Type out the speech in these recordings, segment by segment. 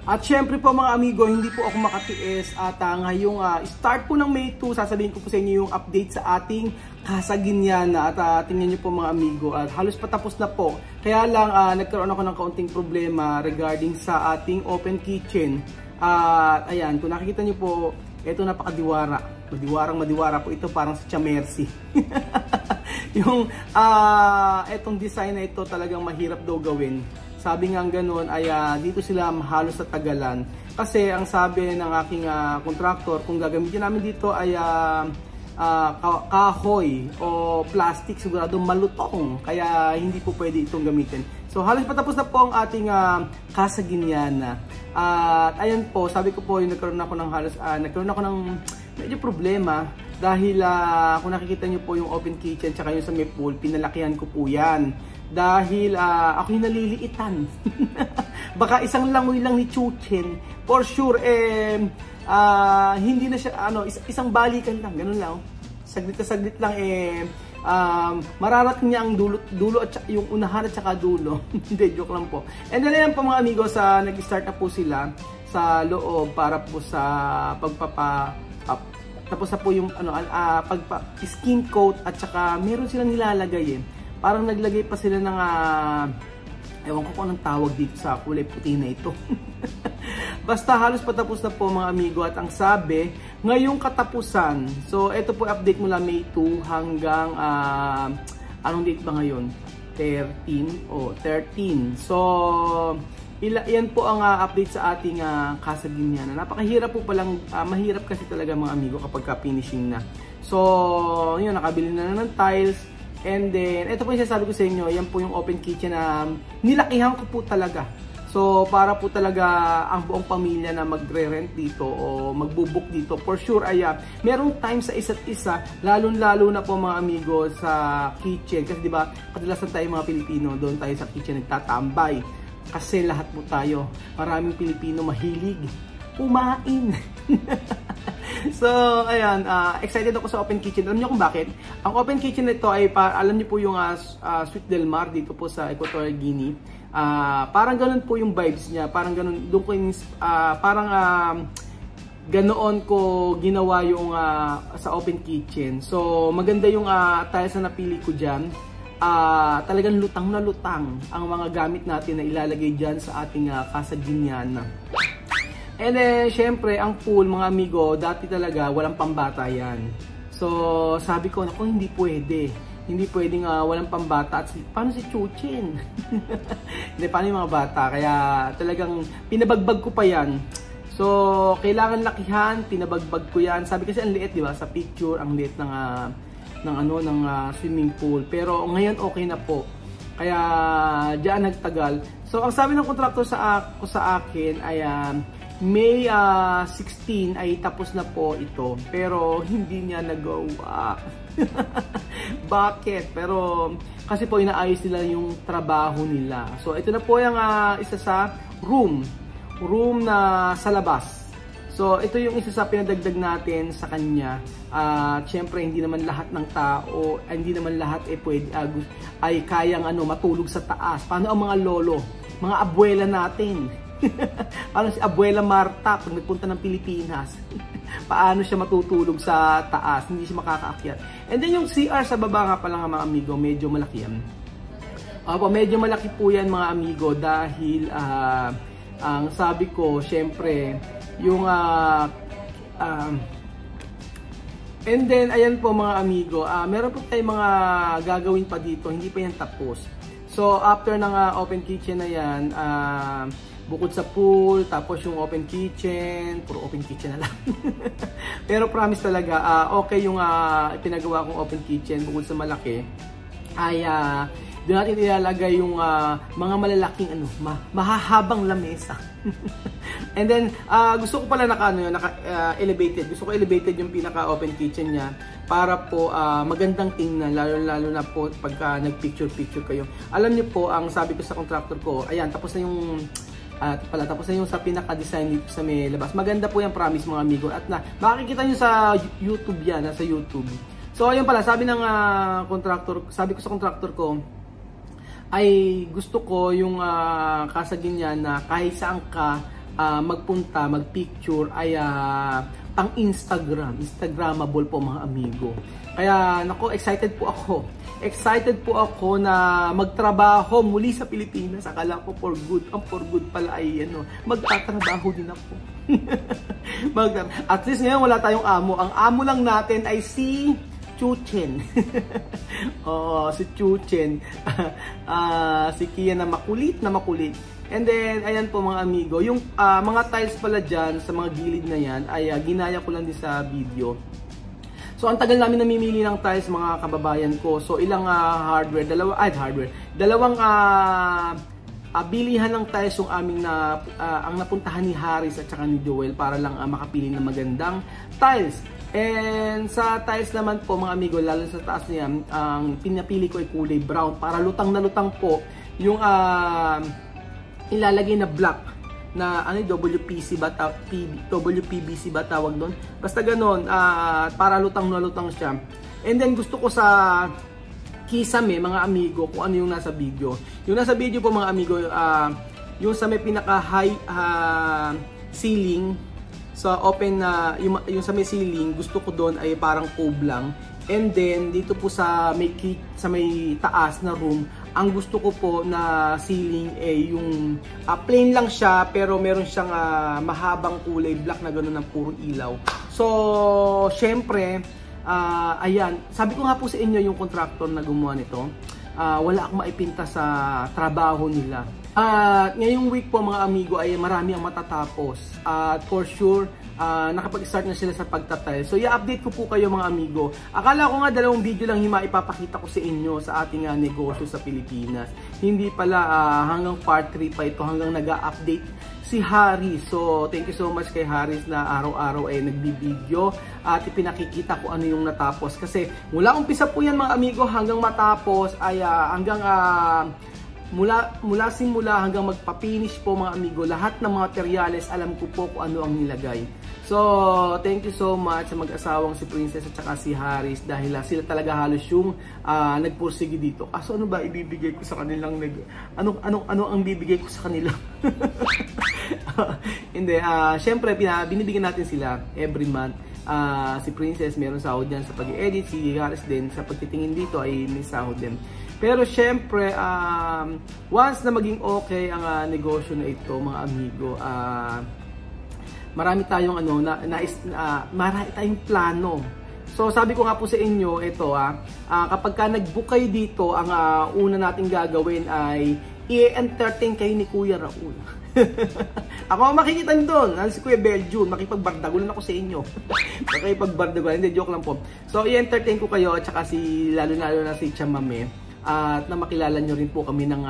At syempre po mga amigo, hindi po ako makatiis at ngayong start po ng May 2, sasabihin ko po sa inyo yung update sa ating Casaguiniana at tingnan nyo po mga amigo at halos patapos na po. Kaya lang nagkaroon ako ng kaunting problema regarding sa ating open kitchen. At ayan, kung nakikita nyo po, ito napakadiwara. Madiwarang po ito, parang sa Chamercy. Yung etong design na ito talagang mahirap daw gawin. Sabi nga ganoon ay dito sila halos sa tagalan. Kasi ang sabi ng aking contractor, kung gagamitin namin dito ay kahoy o plastic, sigurado malutong. Kaya hindi po pwede itong gamitin. So halos patapos na po ang ating Casaguiniana. At ayan po, sabi ko po, yung nagkaroon ako ng medyo problema. Dahil kung nakikita nyo po yung open kitchen tsaka yung sa may pool, pinalakihan ko po yan. Dahil ako yung naliliitan. Baka isang langoy lang ni Chuchen. For sure, hindi na siya, isang balikan lang. Ganun lang. Saglit na saglit lang, mararating niya ang dulo at yung unahan at saka dulo. Hindi, joke lang po. And then ayan po mga amigo, nag-start na po sila sa loob para po sa tapos na po yung skin coat at saka meron silang nilalagay Parang naglagay pa sila ng ewan ko kung anong tawag dito sa kulay puti na ito. Basta halos patapos na po mga amigo at ang sabi, ngayong katapusan. So ito po update mula May 2 hanggang anong date ba ngayon? 13. So yan po ang update sa ating Casaguiniana. Napakahirap po palang, mahirap kasi talaga mga amigo kapag finishing na. So yun, nakabili na ng tiles. And then, ito po yung sasabi ko sa inyo, yan po yung open kitchen na nilakihan ko po talaga. So, para po talaga ang buong pamilya na magre-rent dito o magbubuk dito, for sure ay merong time sa isa't isa, lalo na po mga amigo sa kitchen. Kasi diba, kadalasan tayo mga Pilipino, doon tayo sa kitchen nagtatambay. Kasi lahat po tayo, maraming Pilipino mahilig kumain. So, ayan, excited ako sa open kitchen. Alam niyo kung bakit? Ang open kitchen nito ay, alam niyo po yung Sweet Del Mar dito po sa Equatorial Guinea. Parang ganun po yung vibes niya. Parang ganun, doon ko ganoon ko ginawa yung sa open kitchen. So, maganda yung tiles na napili ko dyan. Talagang lutang na lutang ang mga gamit natin na ilalagay dyan sa ating Casaguiniana. And then, syempre, ang pool, mga amigo, dati talaga walang pambata yan. So, sabi ko, naku, hindi pwede. Hindi pwedeng walang pambata. At paano si Chuchen? Hindi, paano yung mga bata? Kaya talagang pinabagbag ko pa yan. So, kailangan lakihan, pinabagbag ko yan. Sabi kasi ang liit, di ba? Sa picture, ang liit ng swimming pool. Pero ngayon okay na po. Kaya diyan nagtagal. So, ang sabi ng contractor sa akin ay May 16 ay tapos na po ito, pero hindi niya nagawa. Bakit? Pero kasi po inaayos nila yung trabaho nila. So ito na po yung isa sa room na sa labas. So ito yung isa sa pinadagdag natin sa kanya. Syempre hindi naman lahat ng tao, hindi naman lahat pwede ay kayang matulog sa taas. Paano ang mga lolo, mga abuela natin? Paano si Abuela Marta pag nagpunta ng Pilipinas? Paano siya matutulog sa taas? Hindi siya makakaakyat. And then yung CR sa baba nga pala mga amigo, medyo malaki yan. Medyo malaki po yan mga amigo dahil ang sabi ko, syempre, yung and then ayan po mga amigo, meron po tayong mga gagawin pa dito, hindi pa yan tapos. So after ng open kitchen na yan, bukod sa pool, tapos yung open kitchen, puro open kitchen na lang. Pero promise talaga, okay yung pinagawa kong open kitchen, bukod sa malaki, ay doon natin ilalagay yung mga malalaking mahahabang lamesa. And then, gusto ko pala naka-elevated. Gusto ko elevated yung pinaka-open kitchen niya para po magandang tingnan, lalo na po pagka nag-picture-picture kayo. Alam niyo po, ang sabi ko sa contractor ko, ayan, tapos na yung tapos na yung sa pinaka-design dito sa may labas. Maganda po yung promise mga amigo. At makikita nyo sa YouTube yan, nasa YouTube. So ayun pala, sabi ng sabi ko sa contractor ko, ay gusto ko yung Casaguiniana kahit saan ka magpunta, magpicture ay pang Instagrammable po mga amigo. Kaya nako, excited po ako. Excited po ako na magtrabaho muli sa Pilipinas. Akala ko for good. Ang for good pala ay magtatrabaho din ako. At least ngayon wala tayong amo. Ang amo lang natin ay si Chuchen. Oo, si Chuchen. Si Kia na makulit na makulit. And then, ayan po mga amigo, yung mga tiles pala dyan sa mga gilid na yan ay ginaya ko lang din sa video. So, ang tagal namin namimili ng tiles mga kababayan ko. So, ilang dalawang bilihan ng tiles yung aming ang napuntahan ni Haris at saka ni Joel para lang makapili ng magandang tiles. And sa tiles naman po mga amigo, lalo sa taas niyan, ang pinapili ko ay kulay brown para lutang na lutang po yung ilalagay na black na WPC ba WPBC ba tawag doon, basta ganoon, para lutang na lutang siya. And then gusto ko sa kisame mga amigo kung ano yung nasa video. Yung nasa video po mga amigo, yung sa may pinaka high ceiling, sa open na yung sa may ceiling, gusto ko doon ay parang cove lang. And then dito po sa may taas na room, ang gusto ko po na ceiling ay yung plain lang siya pero meron siyang mahabang kulay black na gano'n ng puro ilaw. So syempre, ayan, sabi ko nga po sa inyo yung contractor na gumawa nito, wala akong maipinta sa trabaho nila. Ngayong week po mga amigo ay marami ang matatapos. For sure, nakapag-start na sila sa pagtatile. So i-update ko po kayo mga amigo. Akala ko nga 2 video lang ipapakita ko sa inyo sa ating negosyo sa Pilipinas. Hindi pala, hanggang part 3 pa ito, hanggang nag-update si Haris. So thank you so much kay Haris na araw-araw ay nagbibideo at ipinakikita ko ano yung natapos. Kasi mula umpisa po yan mga amigo hanggang matapos ay hanggang mula simula hanggang magpa-finish po mga amigo, lahat ng mga materyales alam ko po kung ano ang nilagay. So, thank you so much sa mag-asawang si Princess at saka si Haris dahil sila talaga halos yung nagpursige dito. Kaso ano ba ibibigay ko sa kanilang ano ang bibigay ko sa kanila? Hindi, syempre binibigyan natin sila every month. Si Princess meron sahod dyan sa pag-edit, si Haris din sa pagtitingin dito ay may sahod din. Pero syempre, once na maging okay ang negosyo na ito mga amigo, marami tayong marami tayong plano. So sabi ko nga po sa inyo, ito kapag ka nag-book kayo dito, ang una nating gagawin ay i-entertain kayo ni Kuya Raul. Ako makikita nyo doon, si Kuya Belgium, makipagbardagulan ako sa inyo. Makipagbardagulan, hindi, joke lang po. So i-entertain ko kayo at saka lalo na si Chamame. At na makilala nyo rin po kami ng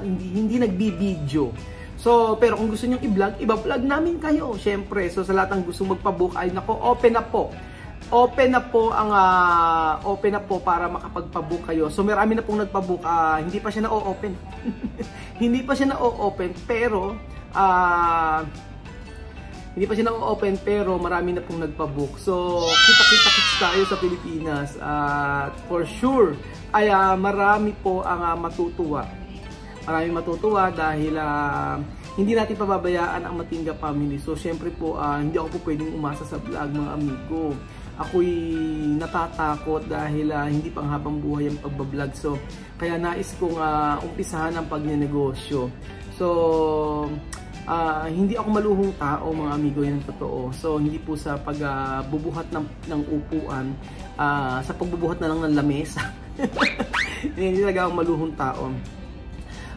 hindi nagbibideo. So, pero kung gusto nyo i-vlog, iba-vlog namin kayo, syempre. So, sa lahat ng gusto magpa-book, ay nako, open na po. Open na po para makapagpa-book kayo. So, marami na pong nagpa-book, hindi pa siya na-open. Hindi pa siya na-open, pero marami na pong nagpa-book. So, kita-kits tayo sa Pilipinas. For sure, ay marami po ang matutuwa. Maraming matutuwa dahil hindi natin pababayaan ang Matingga family. So syempre po, hindi ako po pwedeng umasa sa vlog mga amigo. Ako'y natatakot dahil hindi pang habang buhay ang pagbablog. So kaya nais kong umpisahan ang pagnenegosyo. So hindi ako maluhong tao mga amigo, yan ang totoo. So hindi po sa pagbubuhat ng upuan, sa pagbubuhat na lang ng lamesa. Hindi talaga ako maluhong tao.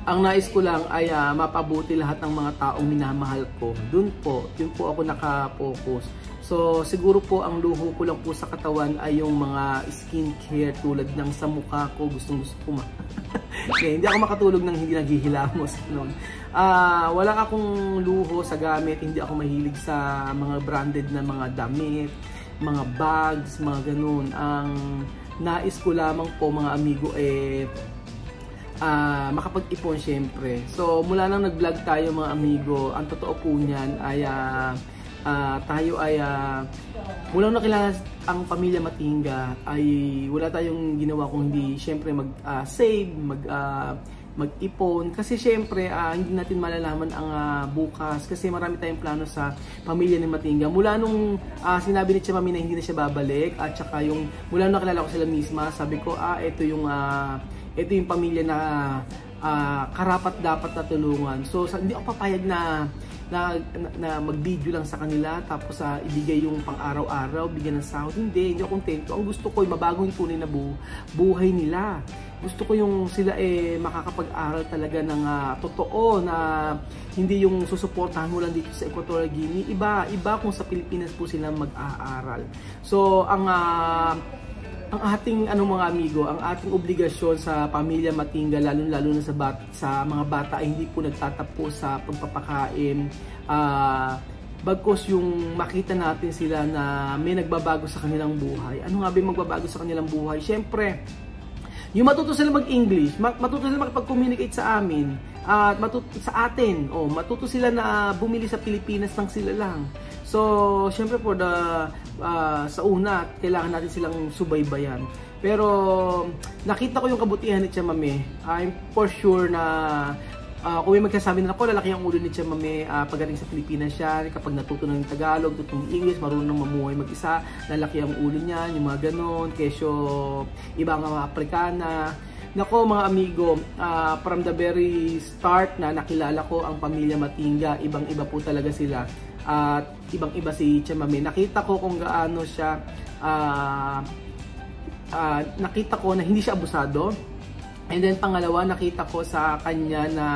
Ang nais ko lang ay mapabuti lahat ng mga taong minamahal ko. Yun po ako nakapokus. So siguro po ang luho ko lang po sa katawan ay yung mga skincare tulad ng sa mukha ko, gusto ko hindi ako makatulog nang hindi naghihilamos noon. Wala akong luho sa gamit, hindi ako mahilig sa mga branded na mga damit, mga bags, mga ganun. Ang nais ko lamang po mga amigo makapag-ipon syempre. So mula nang nag-vlog tayo mga amigo, ang totoo po niyan ay tayo ay mula nang nakilala ang pamilya Matingga ay wala tayong ginawa kung hindi syempre mag-save, mag-ipon. Kasi syempre, hindi natin malalaman ang bukas. Kasi marami tayong plano sa pamilya ni Matinga. Mula nung sinabi ni Tia Mami na hindi na siya babalik, at saka yung mula nung nakilala ko sila misma, sabi ko, ito yung pamilya na karapat dapat na tulungan. So hindi ako papayag na mag-video lang sa kanila tapos ibigay yung pang-araw-araw, bigyan ng sahod. Hindi ako kontento. Ang gusto ko ay mabago yung tunay na buhay nila. Gusto ko yung sila makakapag-aral talaga ng totoo, na hindi yung susuportahan mo lang dito sa Equatorial Guinea. Iba kung sa Pilipinas po sila mag-aaral. So ang ating mga amigo, ang ating obligasyon sa pamilya Matinga, lalo na sa mga bata, ay hindi po nagtatapos sa pagpapakain. Bagkus yung makita natin sila na may nagbabago sa kanilang buhay. Ano nga ba yung magbabago sa kanilang buhay? Siyempre, yung matuto sila mag-English, matuto sila makipag-communicate sa amin, at sa atin, matuto sila na bumili sa Pilipinas ng sila lang. So, syempre sa una, kailangan natin silang subaybayan. Pero, nakita ko yung kabutihan ni Tia Mami. I'm for sure na kung may magkasabi na ako, lalaki ang ulo ni Tia Mami pagdating sa Pilipinas siya, kapag natuto ng Tagalog, natuto ng English, marunong mamuhay mag-isa, lalaki ang ulo niya, yung mga ganon, kesyo ibang mga Aprikana. Nako mga amigo, from the very start na nakilala ko ang pamilya Matinga, ibang-iba po talaga sila. At ibang-iba si Tia Mami. Nakita ko kung gaano siya, nakita ko na hindi siya abusado. And then pangalawa, nakita ko sa kanya na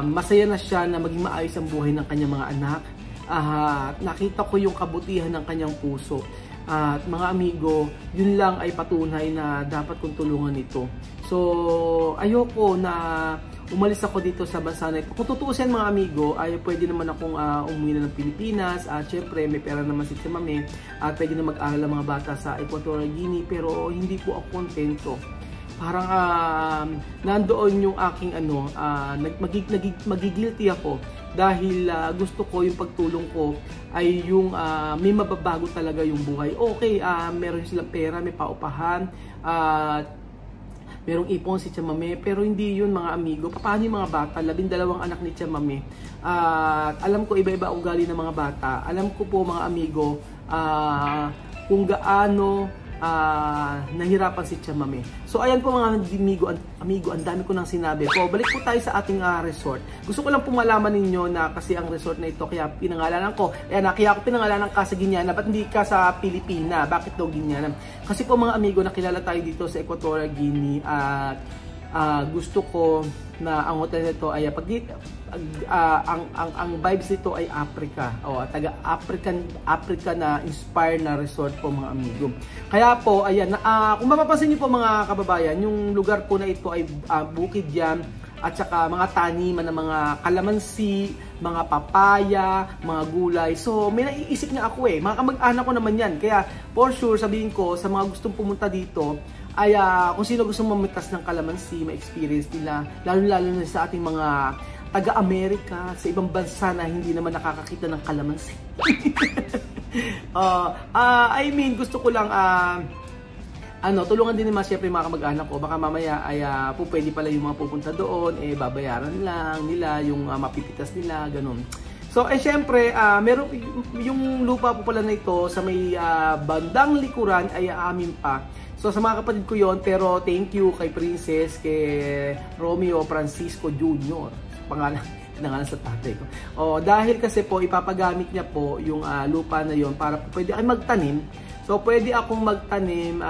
masaya na siya na maging maayos ang buhay ng kanyang mga anak. Nakita ko yung kabutihan ng kanyang puso. At mga amigo, yun lang ay patunay na dapat kong tulungan ito. So, ayoko na umalis ako dito sa bansa na ito. Kung tutuusin mga amigo, ay pwede naman akong umuwi na ng Pilipinas. At syempre, may pera naman si Tia Mami. At pwede na mag-aral ang mga bata sa Equatorial Guinea. Pero hindi po ako kontento. Parang nandoon yung aking magigilty ako. Dahil gusto ko yung pagtulong ko ay yung may mababago talaga yung buhay. Okay, meron silang pera, may paupahan, merong ipon si Tia Mami, pero hindi yun mga amigo. Paano yung mga bata? 12 anak ni Tia Mami. Alam ko iba-iba ugali ng mga bata. Alam ko po mga amigo kung gaano nahirapan si Tia Mami. So ayan po mga amigo, ang dami ko nang sinabi. So balik po tayo sa ating resort. Gusto ko lang po malaman ninyo na kasi ang resort na ito, kaya pinangalanan ko. Kaya ako pinangalanan ka sa Guiana, ba't hindi ka sa Pilipina? Bakit daw Guiana? Kasi po mga amigo, nakilala tayo dito sa Equatorial Guinea at gusto ko na ang hotel nito ay ang vibes nito ay Africa. Africa na inspired na resort po mga amigo. Kaya po ayan, kung mapapansin niyo po mga kababayan, yung lugar po na ito ay bukid yan, at saka mga taniman ng mga kalamansi, mga papaya, mga gulay. So may naiisip nga ako mga kamag-anak ko naman yan. Kaya for sure sabihin ko sa mga gustong pumunta dito ay kung sino gusto mamitas ng kalamansi, ma-experience nila, lalo na sa ating mga taga-Amerika, sa ibang bansa na hindi naman nakakakita ng kalamansi. Gusto ko lang tulungan din naman siyempre mga kamag-anak ko. Baka mamaya ay pwede pala yung mga pupunta doon, babayaran lang nila yung mapipitas nila, ganun. So siyempre, meron yung lupa po pala na ito sa may bandang likuran ay amin pa. So sa mga kapatid ko yon, pero thank you kay Princess, kay Romeo Francisco Jr. Pangalan sa tatay ko. Dahil kasi po ipapagamit niya po yung lupa na yon para po pwede ay magtanim. So pwede akong magtanim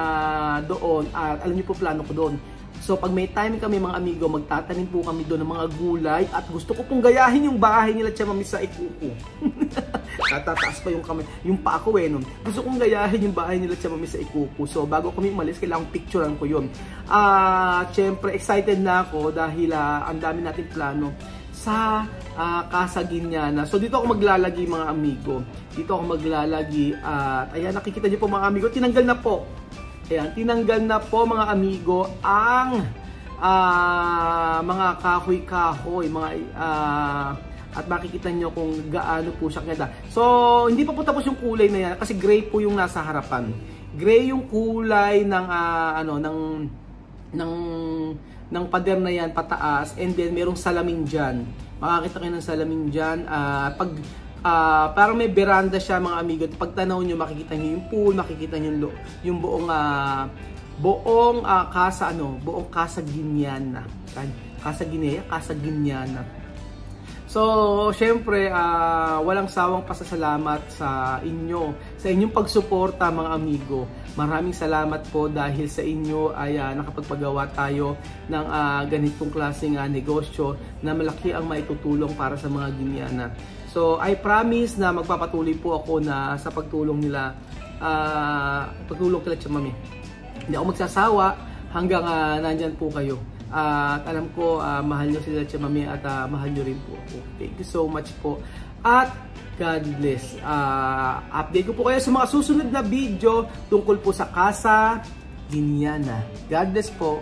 doon, at alam niyo po plano ko doon. So pag may time kami mga amigo, magtatanim po kami doon ng mga gulay, at gusto ko pong gayahin yung bahay nila Tia Mami sa Ikuko. Tatataas pa yung kamay, yung paa ko nun. Gusto kong gayahin yung bahay nila Tia Mami sa Ikuko. So bago kami umalis, kailangang picturean ko yun. Siyempre excited na ako dahil ang dami nating plano sa Casa Guiana. So dito ako maglalagi mga amigo. Dito ako maglalagi at ayan, nakikita niyo po mga amigo, tinanggal na po. Ayan, tinanggal na po mga amigo ang mga kahoy-kahoy, at makikita nyo kung gaano po siya ganda. So, hindi pa po tapos yung kulay na yan kasi gray po yung nasa harapan. Gray yung kulay ng pader na yan pataas, and then merong salamin dyan. Makakita kayo ng salamin dyan. Parang may veranda siya mga amigo. Pag tanaw nyo, makikita nyo yung pool, makikita nyo yung buong buong Casa Guiana. Casa Guiana. So, syempre, walang sawang pasasalamat sa inyong pagsuporta mga amigo. Maraming salamat po dahil sa inyo ay nakapagpagawa tayo ng ganitong klaseng negosyo na malaki ang maitutulong para sa mga Guineana. So, I promise na magpapatuloy po ako na sa pagtulong nila, pagtulong kila Tia Mami. Hindi ako magsasawa hanggang nandyan po kayo. At alam ko, mahal nyo sila Tia Mami at mahal nyo rin po ako. Thank you so much po. At God bless. Update ko po kayo sa mga susunod na video tungkol po sa Casa Guiana. God bless po.